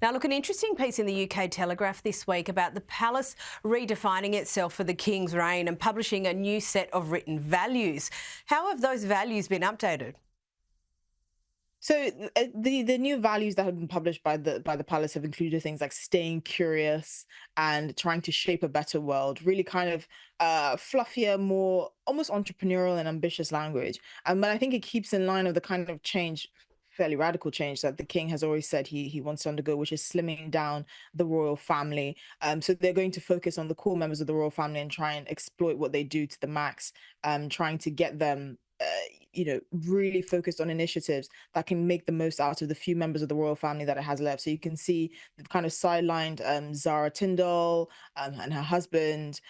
Now, look, an interesting piece in the UK Telegraph this week about the palace redefining itself for the King's reign and publishing a new set of written values. How have those values been updated? So the new values that have been published by the palace have included things like staying curious and trying to shape a better world. Really kind of fluffier, more almost entrepreneurial and ambitious language. But I think it keeps in line with the kind of change, fairly radical change that the king has always said he wants to undergo, which is slimming down the royal family. So they're going to focus on the core members of the royal family and try and exploit what they do to the max, trying to get them. Really focused on initiatives that can make the most out of the few members of the royal family that it has left. So you can see they've kind of sidelined Zara Tindall and her husband,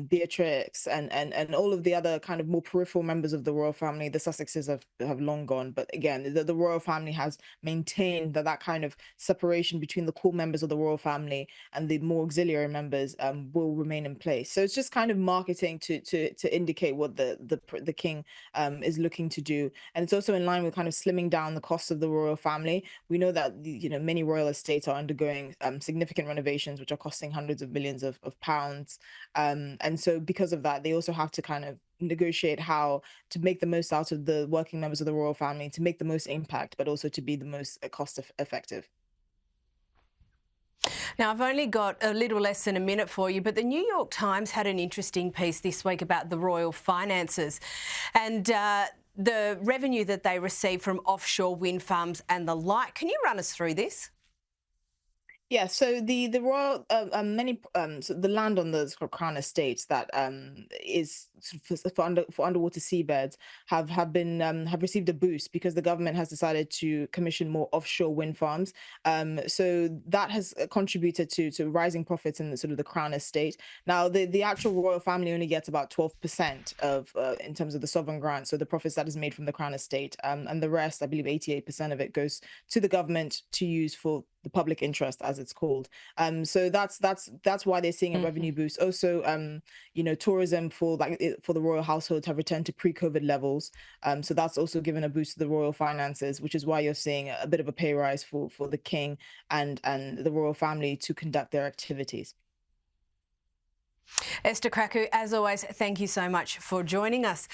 Beatrix, and all of the other kind of more peripheral members of the royal family. The Sussexes have long gone, but again, the royal family has maintained that kind of separation between the core members of the royal family and the more auxiliary members will remain in place. So it's just kind of marketing to indicate what the king is looking to do, and it's also in line with kind of slimming down the costs of the royal family. We know that many royal estates are undergoing significant renovations, which are costing hundreds of millions of pounds, and so because of that, they also have to kind of negotiate how to make the most out of the working members of the royal family, to make the most impact, but also to be the most effective. Now, I've only got a little less than a minute for you, but the New York Times had an interesting piece this week about the royal finances and the revenue that they receive from offshore wind farms and the like. Can you run us through this? Yeah, so the royal so the land on the sort of Crown Estates that is sort of for underwater seabeds have received a boost because the government has decided to commission more offshore wind farms. So that has contributed to rising profits in the sort of the Crown Estate. Now the actual royal family only gets about 12% of in terms of the sovereign grant, so the profits that is made from the Crown Estate, and the rest, I believe 88% of it, goes to the government to use for the public interest, as it's called. So that's why they're seeing a revenue boost. Also, tourism for for the royal households have returned to pre-COVID levels. So that's also given a boost to the royal finances, which is why you're seeing a bit of a pay rise for the king and the royal family to conduct their activities. Esther Krakue, as always, thank you so much for joining us.